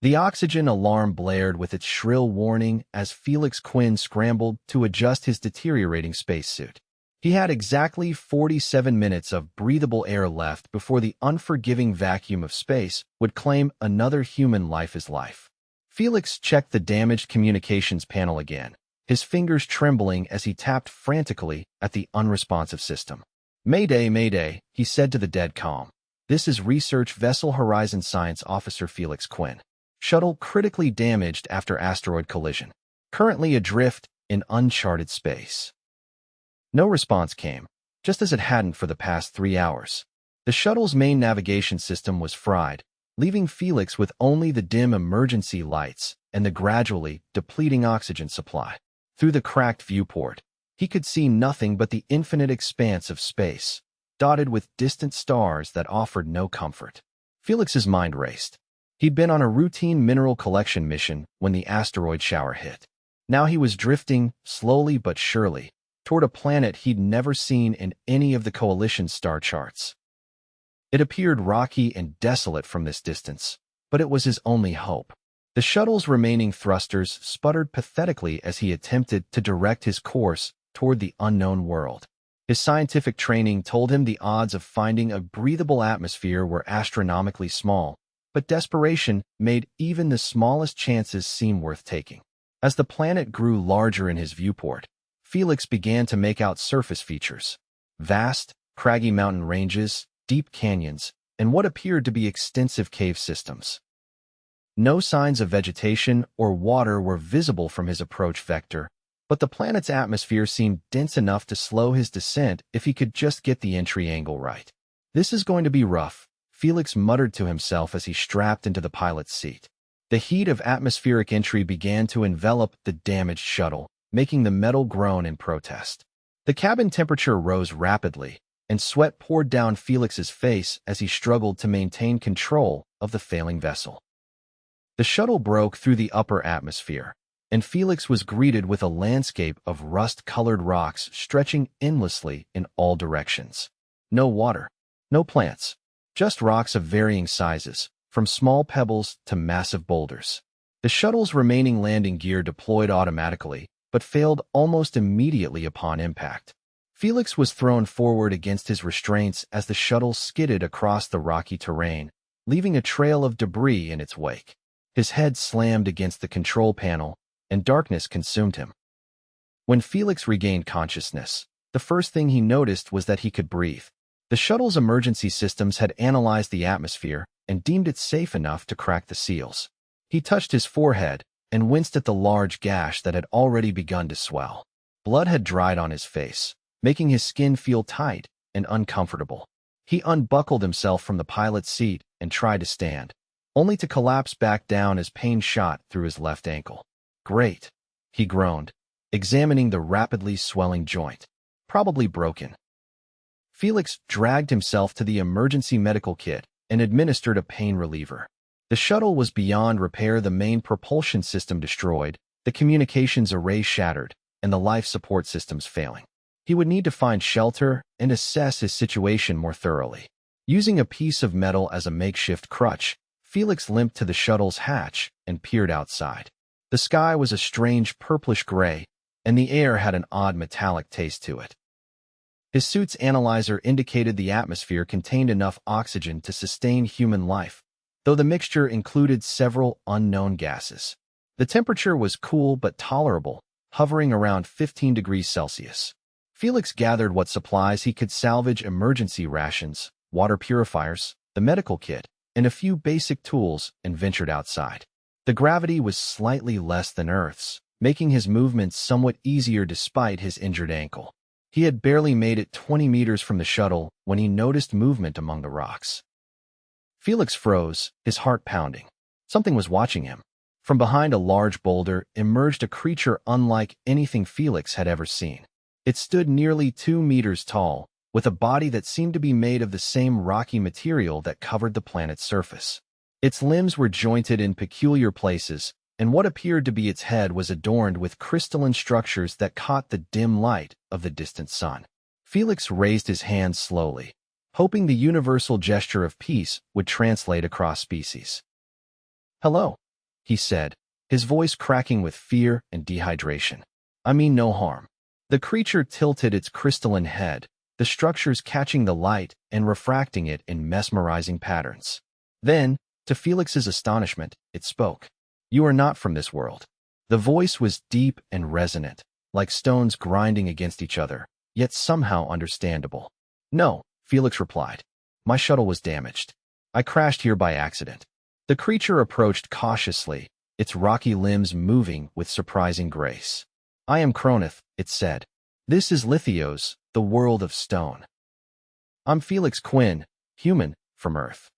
The oxygen alarm blared with its shrill warning as Felix Quinn scrambled to adjust his deteriorating spacesuit. He had exactly 47 minutes of breathable air left before the unforgiving vacuum of space would claim another human life as life. Felix checked the damaged communications panel again, his fingers trembling as he tapped frantically at the unresponsive system. "Mayday, Mayday," he said to the dead calm. "This is Research Vessel Horizon Science Officer Felix Quinn. Shuttle critically damaged after asteroid collision. Currently adrift in uncharted space." No response came, just as it hadn't for the past 3 hours. The shuttle's main navigation system was fried, leaving Felix with only the dim emergency lights and the gradually depleting oxygen supply. Through the cracked viewport, he could see nothing but the infinite expanse of space, dotted with distant stars that offered no comfort. Felix's mind raced. He'd been on a routine mineral collection mission when the asteroid shower hit. Now he was drifting, slowly but surely, toward a planet he'd never seen in any of the Coalition's star charts. It appeared rocky and desolate from this distance, but it was his only hope. The shuttle's remaining thrusters sputtered pathetically as he attempted to direct his course toward the unknown world. His scientific training told him the odds of finding a breathable atmosphere were astronomically small, but desperation made even the smallest chances seem worth taking. As the planet grew larger in his viewport, Felix began to make out surface features: vast, craggy mountain ranges, deep canyons, and what appeared to be extensive cave systems. No signs of vegetation or water were visible from his approach vector, but the planet's atmosphere seemed dense enough to slow his descent if he could just get the entry angle right. "This is going to be rough," Felix muttered to himself as he strapped into the pilot's seat. The heat of atmospheric entry began to envelop the damaged shuttle, making the metal groan in protest. The cabin temperature rose rapidly, and sweat poured down Felix's face as he struggled to maintain control of the failing vessel. The shuttle broke through the upper atmosphere, and Felix was greeted with a landscape of rust-colored rocks stretching endlessly in all directions. No water, no plants, just rocks of varying sizes, from small pebbles to massive boulders. The shuttle's remaining landing gear deployed automatically, but failed almost immediately upon impact. Felix was thrown forward against his restraints as the shuttle skidded across the rocky terrain, leaving a trail of debris in its wake. His head slammed against the control panel, and darkness consumed him. When Felix regained consciousness, the first thing he noticed was that he could breathe. The shuttle's emergency systems had analyzed the atmosphere and deemed it safe enough to crack the seals. He touched his forehead and winced at the large gash that had already begun to swell. Blood had dried on his face, making his skin feel tight and uncomfortable. He unbuckled himself from the pilot's seat and tried to stand, only to collapse back down as pain shot through his left ankle. "Great," he groaned, examining the rapidly swelling joint. "Probably broken." Felix dragged himself to the emergency medical kit and administered a pain reliever. The shuttle was beyond repair, the main propulsion system destroyed, the communications array shattered, and the life support systems failing. He would need to find shelter and assess his situation more thoroughly. Using a piece of metal as a makeshift crutch, Felix limped to the shuttle's hatch and peered outside. The sky was a strange purplish gray, and the air had an odd metallic taste to it. His suit's analyzer indicated the atmosphere contained enough oxygen to sustain human life, though the mixture included several unknown gases. The temperature was cool but tolerable, hovering around 15 degrees Celsius. Felix gathered what supplies he could salvage: emergency rations, water purifiers, the medical kit, and a few basic tools, and ventured outside. The gravity was slightly less than Earth's, making his movements somewhat easier despite his injured ankle. He had barely made it 20 meters from the shuttle when he noticed movement among the rocks. Felix froze, his heart pounding. Something was watching him. From behind a large boulder emerged a creature unlike anything Felix had ever seen. It stood nearly 2 meters tall, with a body that seemed to be made of the same rocky material that covered the planet's surface. Its limbs were jointed in peculiar places, and what appeared to be its head was adorned with crystalline structures that caught the dim light of the distant sun. Felix raised his hand slowly, hoping the universal gesture of peace would translate across species. "Hello," he said, his voice cracking with fear and dehydration. I mean no harm. The creature tilted its crystalline head, the structures catching the light and refracting it in mesmerizing patterns. Then, to Felix's astonishment, it spoke. You are not from this world. The voice was deep and resonant, like stones grinding against each other, yet somehow understandable. No, Felix replied. My shuttle was damaged. I crashed here by accident. The creature approached cautiously, its rocky limbs moving with surprising grace. I am Cronoth, it said. This is Lithios, the world of stone. I'm Felix Quinn, human, from Earth.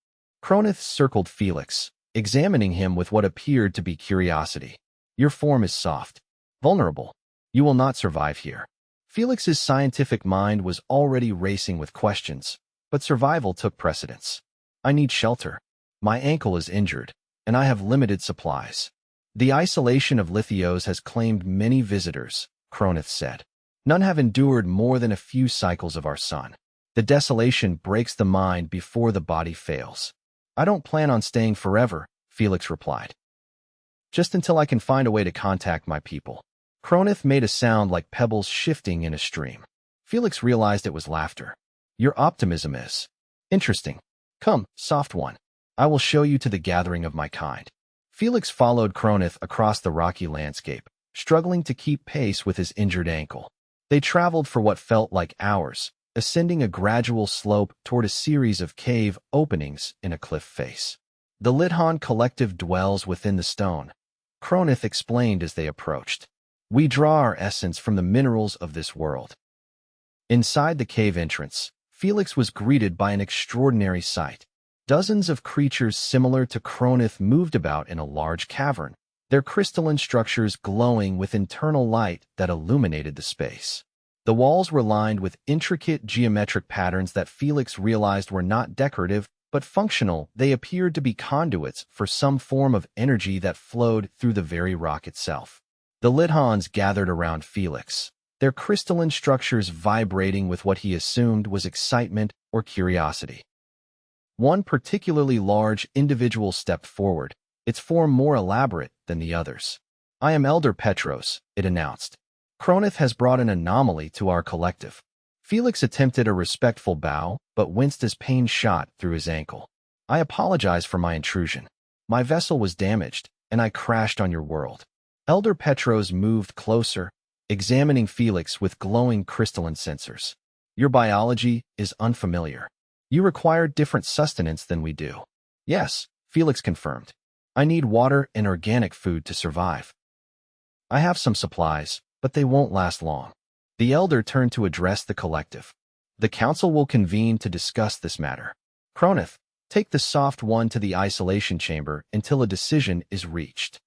Cronoth circled Felix, examining him with what appeared to be curiosity. Your form is soft, vulnerable. You will not survive here. Felix's scientific mind was already racing with questions, but survival took precedence. I need shelter. My ankle is injured, and I have limited supplies. The isolation of Lithios has claimed many visitors, Cronoth said. None have endured more than a few cycles of our sun. The desolation breaks the mind before the body fails. I don't plan on staying forever, Felix replied. Just until I can find a way to contact my people. Cronoth made a sound like pebbles shifting in a stream. Felix realized it was laughter. Your optimism is interesting. Come, soft one. I will show you to the gathering of my kind. Felix followed Cronoth across the rocky landscape, struggling to keep pace with his injured ankle. They traveled for what felt like hours, ascending a gradual slope toward a series of cave openings in a cliff face. The Lithan collective dwells within the stone, Cronoth explained as they approached. We draw our essence from the minerals of this world. Inside the cave entrance, Felix was greeted by an extraordinary sight. Dozens of creatures similar to Cronoth moved about in a large cavern, their crystalline structures glowing with internal light that illuminated the space. The walls were lined with intricate geometric patterns that Felix realized were not decorative but functional. They appeared to be conduits for some form of energy that flowed through the very rock itself. The Lithans gathered around Felix, their crystalline structures vibrating with what he assumed was excitement or curiosity. One particularly large individual stepped forward, its form more elaborate than the others. I am Elder Petros, it announced. Cronoth has brought an anomaly to our collective. Felix attempted a respectful bow, but winced as pain shot through his ankle. I apologize for my intrusion. My vessel was damaged, and I crashed on your world. Elder Petros moved closer, examining Felix with glowing crystalline sensors. Your biology is unfamiliar. You require different sustenance than we do. Yes, Felix confirmed. I need water and organic food to survive. I have some supplies, but they won't last long. The elder turned to address the collective. The council will convene to discuss this matter. Cronoth, take the soft one to the isolation chamber until a decision is reached.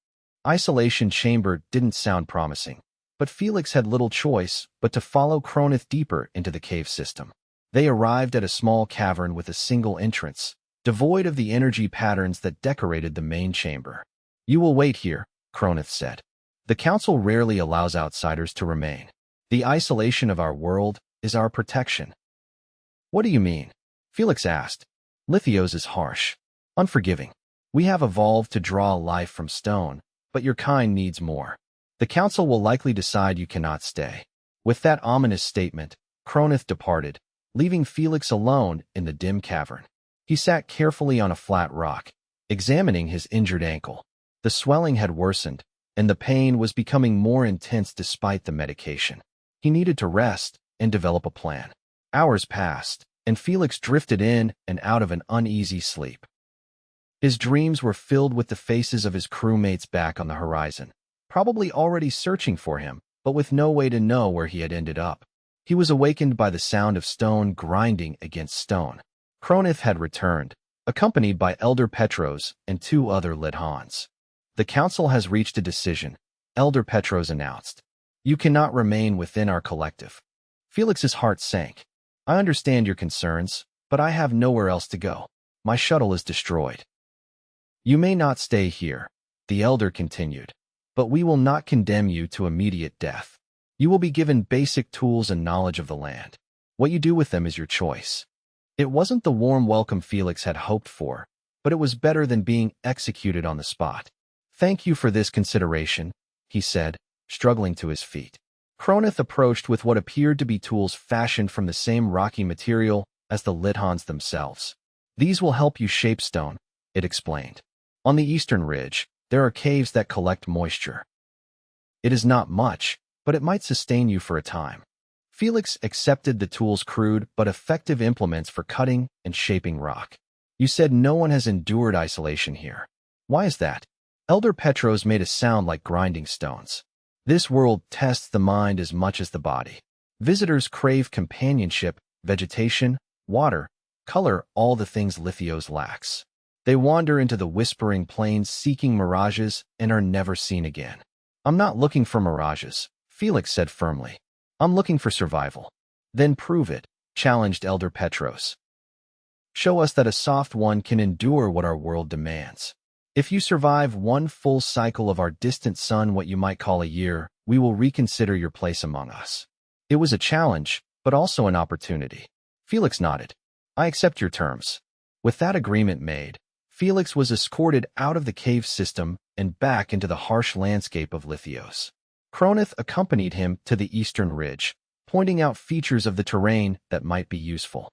Isolation chamber didn't sound promising, but Felix had little choice but to follow Cronoth deeper into the cave system. They arrived at a small cavern with a single entrance, devoid of the energy patterns that decorated the main chamber. You will wait here, Cronoth said. The council rarely allows outsiders to remain. The isolation of our world is our protection. What do you mean? Felix asked. Lithios is harsh, unforgiving. We have evolved to draw life from stone, but your kind needs more. The council will likely decide you cannot stay. With that ominous statement, Cronoth departed, leaving Felix alone in the dim cavern. He sat carefully on a flat rock, examining his injured ankle. The swelling had worsened, and the pain was becoming more intense despite the medication. He needed to rest and develop a plan. Hours passed, and Felix drifted in and out of an uneasy sleep. His dreams were filled with the faces of his crewmates back on the horizon, probably already searching for him, but with no way to know where he had ended up. He was awakened by the sound of stone grinding against stone. Cronoth had returned, accompanied by Elder Petros and 2 other Lithans. The council has reached a decision, Elder Petros announced. You cannot remain within our collective. Felix's heart sank. I understand your concerns, but I have nowhere else to go. My shuttle is destroyed. You may not stay here, the elder continued, but we will not condemn you to immediate death. You will be given basic tools and knowledge of the land. What you do with them is your choice. It wasn't the warm welcome Felix had hoped for, but it was better than being executed on the spot. Thank you for this consideration, he said, struggling to his feet. Kronith approached with what appeared to be tools fashioned from the same rocky material as the Lithans themselves. These will help you shape stone, it explained. On the eastern ridge, there are caves that collect moisture. It is not much, but it might sustain you for a time. Felix accepted the tool's crude but effective implements for cutting and shaping rock. You said no one has endured isolation here. Why is that? Elder Petros made a sound like grinding stones. This world tests the mind as much as the body. Visitors crave companionship, vegetation, water, color, all the things Lithios lacks. They wander into the whispering plains seeking mirages and are never seen again. I'm not looking for mirages, Felix said firmly. I'm looking for survival. Then prove it, challenged Elder Petros. Show us that a soft one can endure what our world demands. If you survive one full cycle of our distant sun, what you might call a year, we will reconsider your place among us. It was a challenge, but also an opportunity. Felix nodded. I accept your terms. With that agreement made, Felix was escorted out of the cave system and back into the harsh landscape of Lithios. Kronith accompanied him to the eastern ridge, pointing out features of the terrain that might be useful.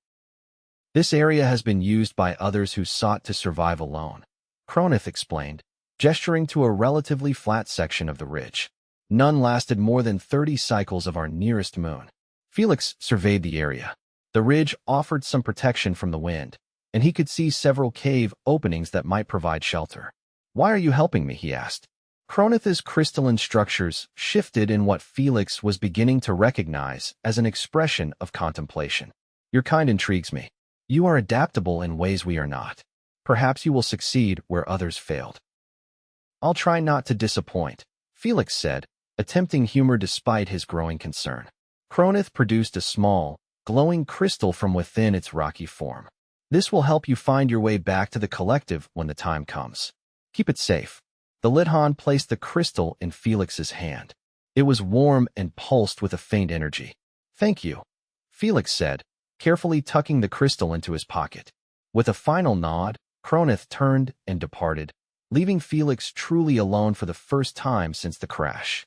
This area has been used by others who sought to survive alone, Kronith explained, gesturing to a relatively flat section of the ridge. None lasted more than 30 cycles of our nearest moon. Felix surveyed the area. The ridge offered some protection from the wind, and he could see several cave openings that might provide shelter. Why are you helping me? He asked. Kronith's crystalline structures shifted in what Felix was beginning to recognize as an expression of contemplation. Your kind intrigues me. You are adaptable in ways we are not. Perhaps you will succeed where others failed. I'll try not to disappoint, Felix said, attempting humor despite his growing concern. Kronith produced a small, glowing crystal from within its rocky form. This will help you find your way back to the collective when the time comes. Keep it safe. The Lithan placed the crystal in Felix's hand. It was warm and pulsed with a faint energy. Thank you, Felix said, carefully tucking the crystal into his pocket. With a final nod, Kronith turned and departed, leaving Felix truly alone for the first time since the crash.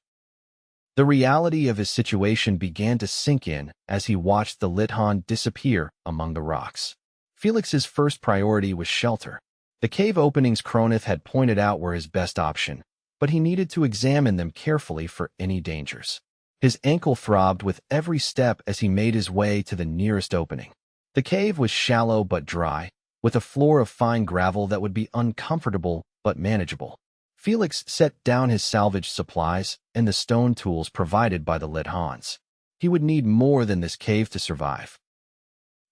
The reality of his situation began to sink in as he watched the Lithan disappear among the rocks. Felix's first priority was shelter. The cave openings Kronith had pointed out were his best option, but he needed to examine them carefully for any dangers. His ankle throbbed with every step as he made his way to the nearest opening. The cave was shallow but dry, with a floor of fine gravel that would be uncomfortable but manageable. Felix set down his salvaged supplies and the stone tools provided by the Lithans. He would need more than this cave to survive.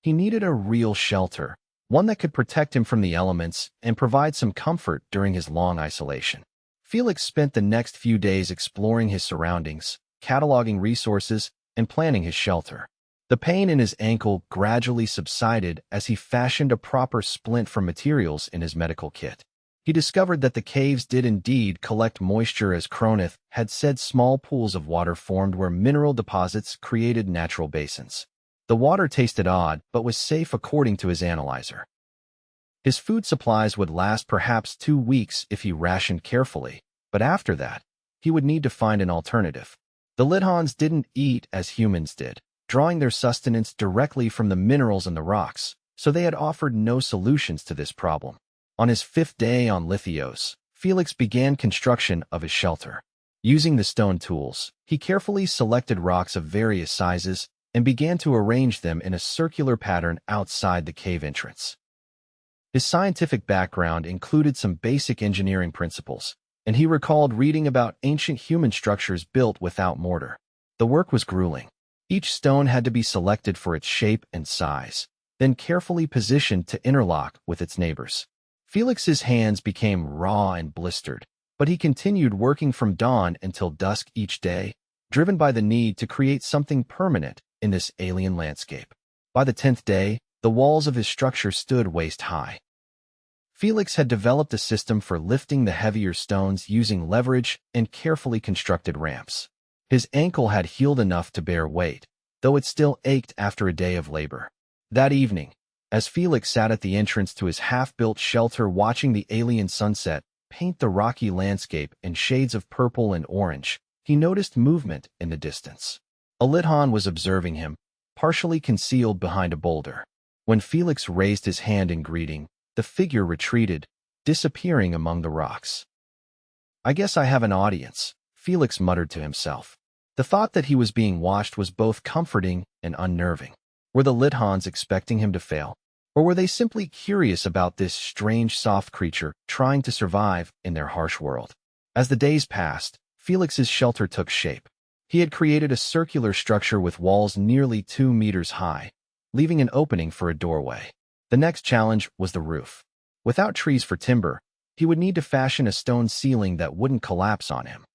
He needed a real shelter, one that could protect him from the elements and provide some comfort during his long isolation. Felix spent the next few days exploring his surroundings, cataloging resources, and planning his shelter. The pain in his ankle gradually subsided as he fashioned a proper splint from materials in his medical kit. He discovered that the caves did indeed collect moisture, as Kronith had said. Small pools of water formed where mineral deposits created natural basins. The water tasted odd, but was safe according to his analyzer. His food supplies would last perhaps 2 weeks if he rationed carefully, but after that, he would need to find an alternative. The Lithans didn't eat as humans did, drawing their sustenance directly from the minerals in the rocks, so they had offered no solutions to this problem. On his 5th day on Lithios, Felix began construction of his shelter. Using the stone tools, he carefully selected rocks of various sizes and began to arrange them in a circular pattern outside the cave entrance. His scientific background included some basic engineering principles, and he recalled reading about ancient human structures built without mortar. The work was grueling. Each stone had to be selected for its shape and size, then carefully positioned to interlock with its neighbors. Felix's hands became raw and blistered, but he continued working from dawn until dusk each day, driven by the need to create something permanent in this alien landscape. By the 10th day, the walls of his structure stood waist-high. Felix had developed a system for lifting the heavier stones using leverage and carefully constructed ramps. His ankle had healed enough to bear weight, though it still ached after a day of labor. That evening, as Felix sat at the entrance to his half-built shelter watching the alien sunset, paint the rocky landscape in shades of purple and orange, he noticed movement in the distance. A Lithan was observing him, partially concealed behind a boulder. When Felix raised his hand in greeting, the figure retreated, disappearing among the rocks. "I guess I have an audience," Felix muttered to himself. The thought that he was being watched was both comforting and unnerving. Were the Lithans expecting him to fail? Or were they simply curious about this strange soft creature trying to survive in their harsh world? As the days passed, Felix's shelter took shape. He had created a circular structure with walls nearly 2 meters high, leaving an opening for a doorway. The next challenge was the roof. Without trees for timber, he would need to fashion a stone ceiling that wouldn't collapse on him.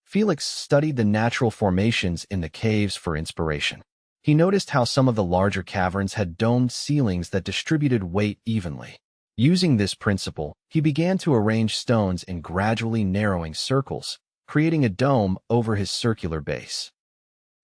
Felix studied the natural formations in the caves for inspiration. He noticed how some of the larger caverns had domed ceilings that distributed weight evenly. Using this principle, he began to arrange stones in gradually narrowing circles, creating a dome over his circular base.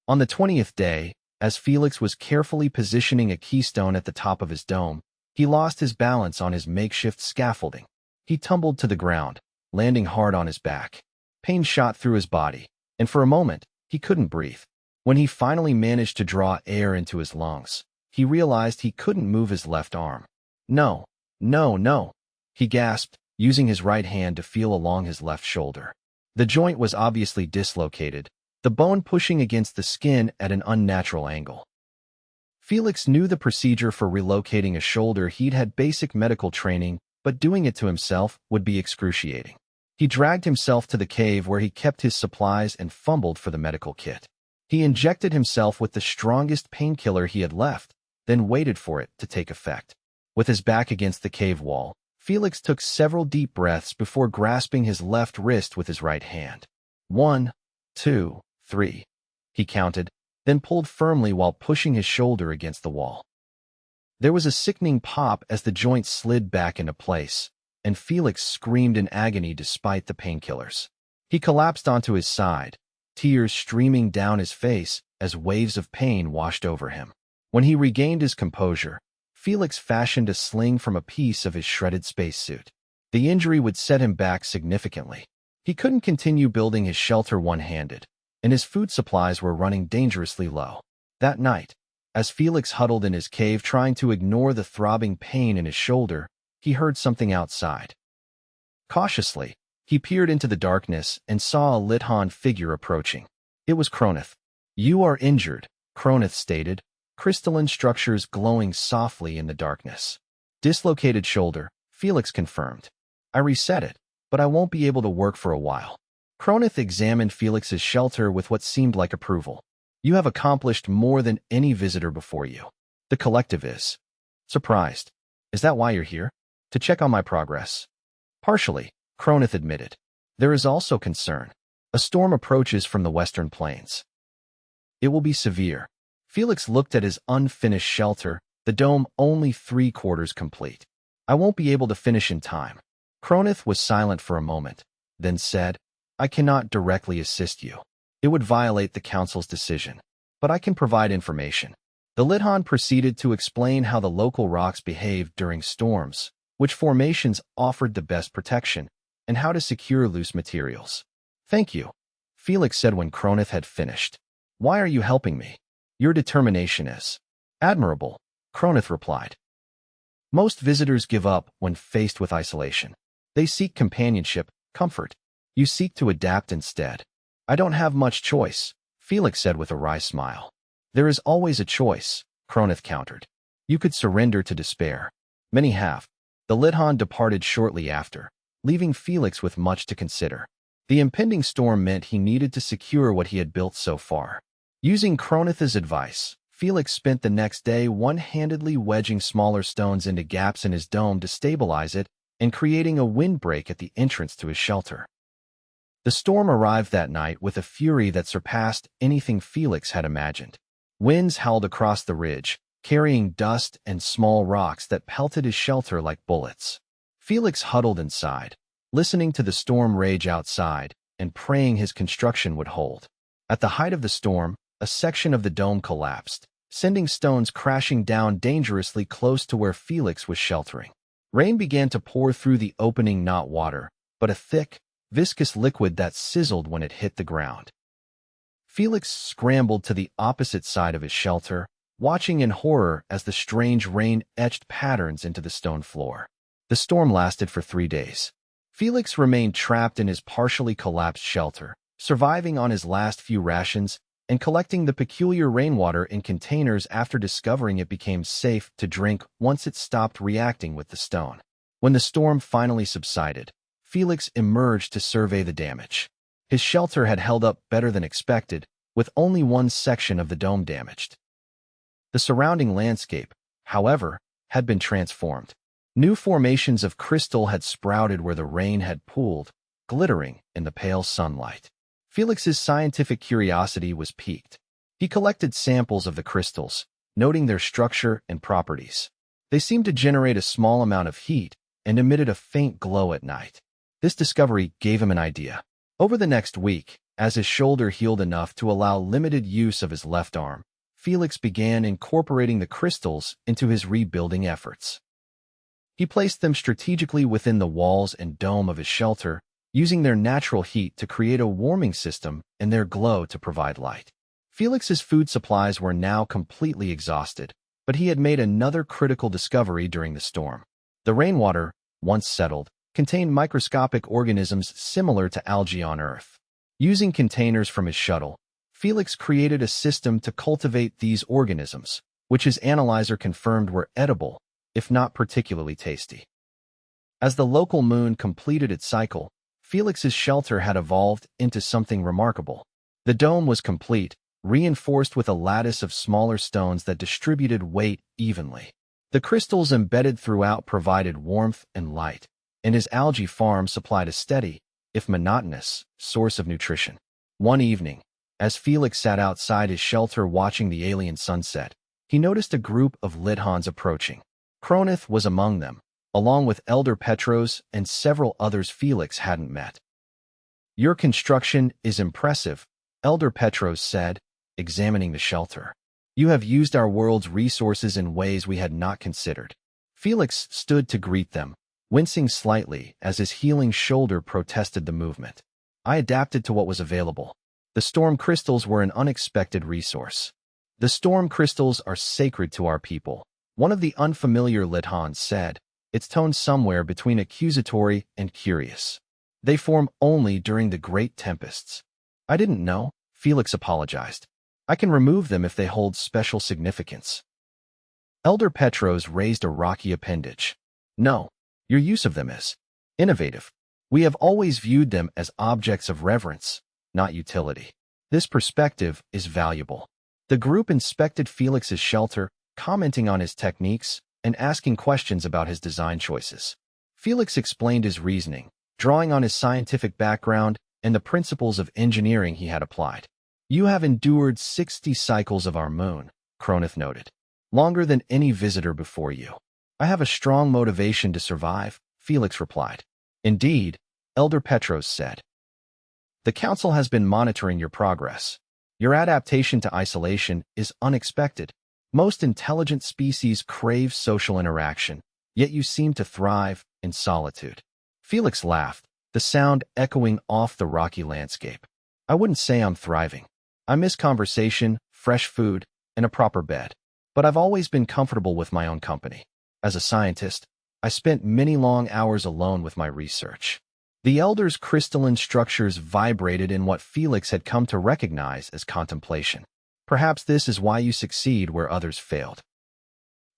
On the 20th day, as Felix was carefully positioning a keystone at the top of his dome, he lost his balance on his makeshift scaffolding. He tumbled to the ground, landing hard on his back. Pain shot through his body, and for a moment, he couldn't breathe. When he finally managed to draw air into his lungs, he realized he couldn't move his left arm. "No, no, no," he gasped, using his right hand to feel along his left shoulder. The joint was obviously dislocated, the bone pushing against the skin at an unnatural angle. Felix knew the procedure for relocating a shoulder. He'd had basic medical training, but doing it to himself would be excruciating. He dragged himself to the cave where he kept his supplies and fumbled for the medical kit. He injected himself with the strongest painkiller he had left, then waited for it to take effect. With his back against the cave wall, Felix took several deep breaths before grasping his left wrist with his right hand. 1, 2, 3, he counted, then pulled firmly while pushing his shoulder against the wall. There was a sickening pop as the joint slid back into place, and Felix screamed in agony despite the painkillers. He collapsed onto his side, tears streaming down his face as waves of pain washed over him. When he regained his composure, Felix fashioned a sling from a piece of his shredded spacesuit. The injury would set him back significantly. He couldn't continue building his shelter one-handed, and his food supplies were running dangerously low. That night, as Felix huddled in his cave trying to ignore the throbbing pain in his shoulder, he heard something outside. Cautiously, he peered into the darkness and saw a Lithan figure approaching. It was Cronoth. "You are injured," Cronoth stated, crystalline structures glowing softly in the darkness. "Dislocated shoulder," Felix confirmed. "I reset it, but I won't be able to work for a while." Cronoth examined Felix's shelter with what seemed like approval. "You have accomplished more than any visitor before you." The collective is surprised. "Is that why you're here? To check on my progress?" "Partially," Cronoth admitted. "There is also concern. A storm approaches from the western plains. It will be severe." Felix looked at his unfinished shelter, the dome only 3/4 complete. "I won't be able to finish in time." Cronoth was silent for a moment, then said, "I cannot directly assist you. It would violate the council's decision, but I can provide information." The Lithan proceeded to explain how the local rocks behaved during storms, which formations offered the best protection, and how to secure loose materials. "Thank you," Felix said when Cronoth had finished. "Why are you helping me?" "Your determination is admirable," Cronoth replied. "Most visitors give up when faced with isolation. They seek companionship, comfort. You seek to adapt instead." "I don't have much choice," Felix said with a wry smile. "There is always a choice," Cronoth countered. "You could surrender to despair. Many have." The Lithan departed shortly after, leaving Felix with much to consider. The impending storm meant he needed to secure what he had built so far. Using Cronoth's advice, Felix spent the next day one-handedly wedging smaller stones into gaps in his dome to stabilize it and creating a windbreak at the entrance to his shelter. The storm arrived that night with a fury that surpassed anything Felix had imagined. Winds howled across the ridge, carrying dust and small rocks that pelted his shelter like bullets. Felix huddled inside, listening to the storm rage outside and praying his construction would hold. At the height of the storm, a section of the dome collapsed, sending stones crashing down dangerously close to where Felix was sheltering. Rain began to pour through the opening, not water, but a thick, viscous liquid that sizzled when it hit the ground. Felix scrambled to the opposite side of his shelter, watching in horror as the strange rain etched patterns into the stone floor. The storm lasted for 3 days. Felix remained trapped in his partially collapsed shelter, surviving on his last few rations and collecting the peculiar rainwater in containers after discovering it became safe to drink once it stopped reacting with the stone. When the storm finally subsided, Felix emerged to survey the damage. His shelter had held up better than expected, with only one section of the dome damaged. The surrounding landscape, however, had been transformed. New formations of crystal had sprouted where the rain had pooled, glittering in the pale sunlight. Felix's scientific curiosity was piqued. He collected samples of the crystals, noting their structure and properties. They seemed to generate a small amount of heat and emitted a faint glow at night. This discovery gave him an idea. Over the next week, as his shoulder healed enough to allow limited use of his left arm, Felix began incorporating the crystals into his rebuilding efforts. He placed them strategically within the walls and dome of his shelter, using their natural heat to create a warming system and their glow to provide light. Felix's food supplies were now completely exhausted, but he had made another critical discovery during the storm. The rainwater, once settled, contained microscopic organisms similar to algae on Earth. Using containers from his shuttle, Felix created a system to cultivate these organisms, which his analyzer confirmed were edible, if not particularly tasty. As the local moon completed its cycle, Felix's shelter had evolved into something remarkable. The dome was complete, reinforced with a lattice of smaller stones that distributed weight evenly. The crystals embedded throughout provided warmth and light, and his algae farm supplied a steady, if monotonous, source of nutrition. One evening, as Felix sat outside his shelter watching the alien sunset, he noticed a group of Lithans approaching. Kronith was among them, along with Elder Petros and several others Felix hadn't met. "Your construction is impressive," Elder Petros said, examining the shelter. "You have used our world's resources in ways we had not considered." Felix stood to greet them, wincing slightly as his healing shoulder protested the movement. "I adapted to what was available. The storm crystals were an unexpected resource." "The storm crystals are sacred to our people," one of the unfamiliar Lithans said, its tone somewhere between accusatory and curious. "They form only during the great tempests." "I didn't know," Felix apologized. "I can remove them if they hold special significance." Elder Petros raised a rocky appendage. "No, your use of them is innovative. We have always viewed them as objects of reverence, not utility. This perspective is valuable." The group inspected Felix's shelter, commenting on his techniques and asking questions about his design choices. Felix explained his reasoning, drawing on his scientific background and the principles of engineering he had applied. "You have endured 60 cycles of our moon," Kronith noted. "Longer than any visitor before you." "I have a strong motivation to survive," Felix replied. "Indeed," Elder Petros said. "The Council has been monitoring your progress. Your adaptation to isolation is unexpected. Most intelligent species crave social interaction, yet you seem to thrive in solitude." Felix laughed, the sound echoing off the rocky landscape. "I wouldn't say I'm thriving. I miss conversation, fresh food, and a proper bed. But I've always been comfortable with my own company. As a scientist, I spent many long hours alone with my research." The elder's crystalline structures vibrated in what Felix had come to recognize as contemplation. "Perhaps this is why you succeed where others failed.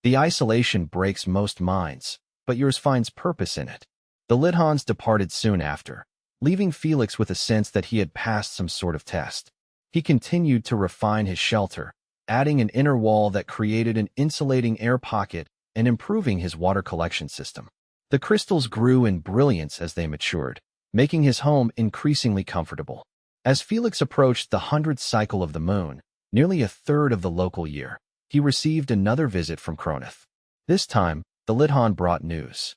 The isolation breaks most minds, but yours finds purpose in it." The Lithans departed soon after, leaving Felix with a sense that he had passed some sort of test. He continued to refine his shelter, adding an inner wall that created an insulating air pocket and improving his water collection system. The crystals grew in brilliance as they matured, making his home increasingly comfortable. As Felix approached the 100th cycle of the moon, nearly a third of the local year, he received another visit from Kronith. This time, the Lithan brought news.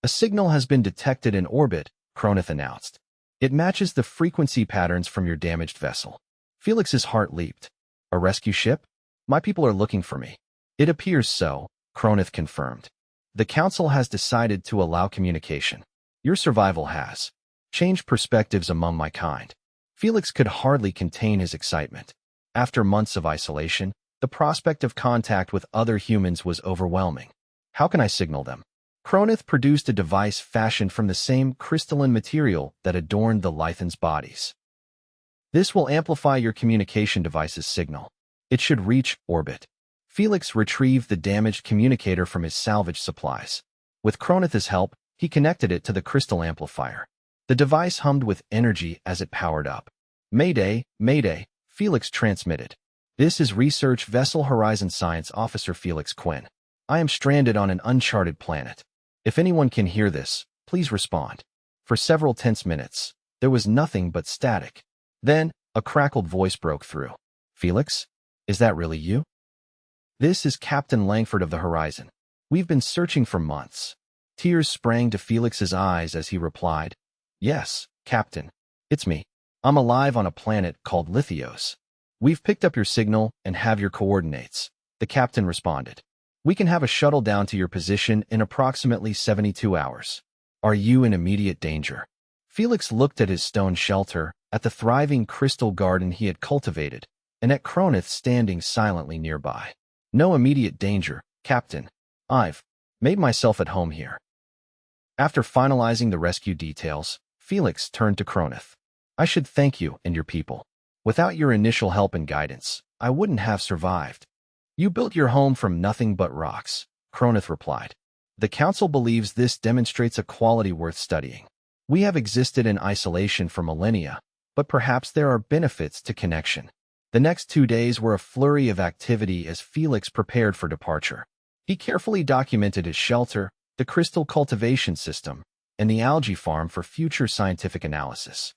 "A signal has been detected in orbit," Kronith announced. "It matches the frequency patterns from your damaged vessel." Felix's heart leaped. "A rescue ship? My people are looking for me." "It appears so," Kronith confirmed. "The Council has decided to allow communication." Your survival has changed perspectives among my kind. Felix could hardly contain his excitement. After months of isolation, the prospect of contact with other humans was overwhelming. How can I signal them? Cronith produced a device fashioned from the same crystalline material that adorned the Lithans' bodies. This will amplify your communication device's signal. It should reach orbit. Felix retrieved the damaged communicator from his salvage supplies. With Cronith's help, he connected it to the crystal amplifier. The device hummed with energy as it powered up. Mayday, Mayday, Felix transmitted. This is Research Vessel Horizon Science Officer Felix Quinn. I am stranded on an uncharted planet. If anyone can hear this, please respond. For several tense minutes, there was nothing but static. Then, a crackled voice broke through. Felix? Is that really you? This is Captain Langford of the Horizon. We've been searching for months. Tears sprang to Felix's eyes as he replied, Yes, Captain. It's me. I'm alive on a planet called Lithios. We've picked up your signal and have your coordinates. The captain responded. We can have a shuttle down to your position in approximately 72 hours. Are you in immediate danger? Felix looked at his stone shelter, at the thriving crystal garden he had cultivated, and at Cronith standing silently nearby. No immediate danger, Captain. I've made myself at home here. After finalizing the rescue details, Felix turned to Cronith. I should thank you and your people. Without your initial help and guidance, I wouldn't have survived. You built your home from nothing but rocks, Cronith replied. The Council believes this demonstrates a quality worth studying. We have existed in isolation for millennia, but perhaps there are benefits to connection. The next 2 days were a flurry of activity as Felix prepared for departure. He carefully documented his shelter, the crystal cultivation system, and the algae farm for future scientific analysis.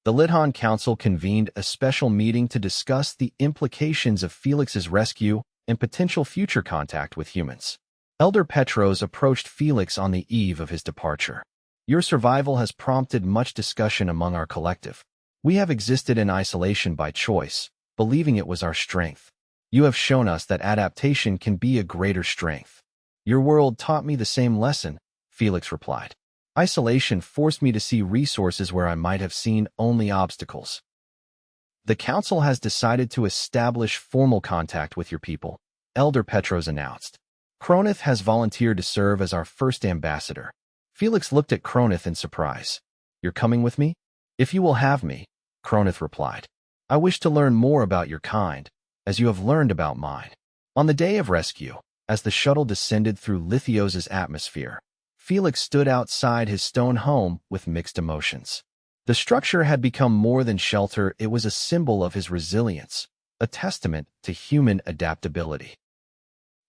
The Lithan Council convened a special meeting to discuss the implications of Felix's rescue and potential future contact with humans. Elder Petros approached Felix on the eve of his departure. Your survival has prompted much discussion among our collective. We have existed in isolation by choice, believing it was our strength. You have shown us that adaptation can be a greater strength. Your world taught me the same lesson, Felix replied. Isolation forced me to see resources where I might have seen only obstacles. The Council has decided to establish formal contact with your people, Elder Petros announced. Cronith has volunteered to serve as our first ambassador. Felix looked at Cronith in surprise. You're coming with me? If you will have me, Cronith replied. I wish to learn more about your kind, as you have learned about mine. On the day of rescue, as the shuttle descended through Lithios' atmosphere, Felix stood outside his stone home with mixed emotions. The structure had become more than shelter, it was a symbol of his resilience, a testament to human adaptability.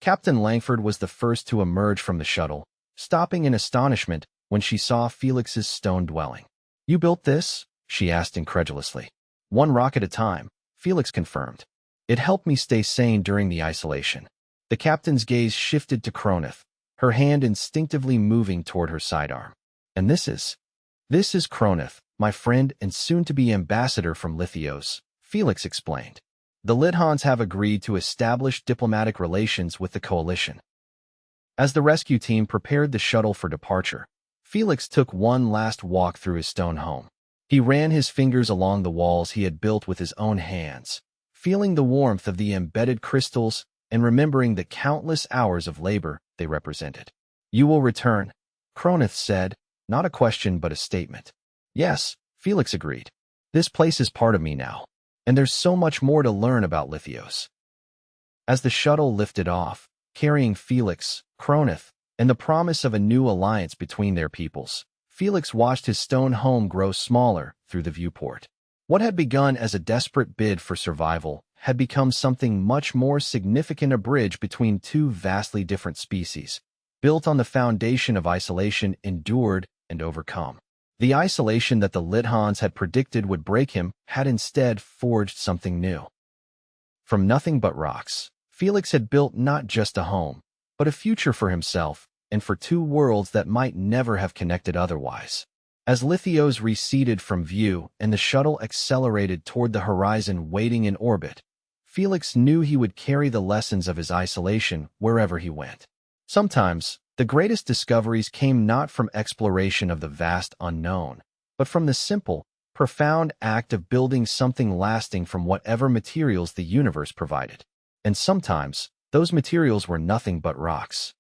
Captain Langford was the first to emerge from the shuttle, stopping in astonishment when she saw Felix's stone dwelling. You built this? She asked incredulously. One rock at a time, Felix confirmed. It helped me stay sane during the isolation. The captain's gaze shifted to Cronith, her hand instinctively moving toward her sidearm. And this is Cronith, my friend and soon-to-be ambassador from Lithios, Felix explained. The Lithans have agreed to establish diplomatic relations with the coalition. As the rescue team prepared the shuttle for departure, Felix took one last walk through his stone home. He ran his fingers along the walls he had built with his own hands, feeling the warmth of the embedded crystals and remembering the countless hours of labor they represented. You will return, Cronith said, not a question but a statement. Yes, Felix agreed. This place is part of me now, and there's so much more to learn about Lithios. As the shuttle lifted off, carrying Felix, Cronith, and the promise of a new alliance between their peoples, Felix watched his stone home grow smaller through the viewport. What had begun as a desperate bid for survival had become something much more significant, a bridge between two vastly different species, built on the foundation of isolation endured and overcome. The isolation that the Lithans had predicted would break him had instead forged something new. From nothing but rocks, Felix had built not just a home, but a future for himself and for two worlds that might never have connected otherwise. As Lithios receded from view and the shuttle accelerated toward the horizon waiting in orbit, Felix knew he would carry the lessons of his isolation wherever he went. Sometimes, The greatest discoveries came not from exploration of the vast unknown, but from the simple, profound act of building something lasting from whatever materials the universe provided. And sometimes, those materials were nothing but rocks.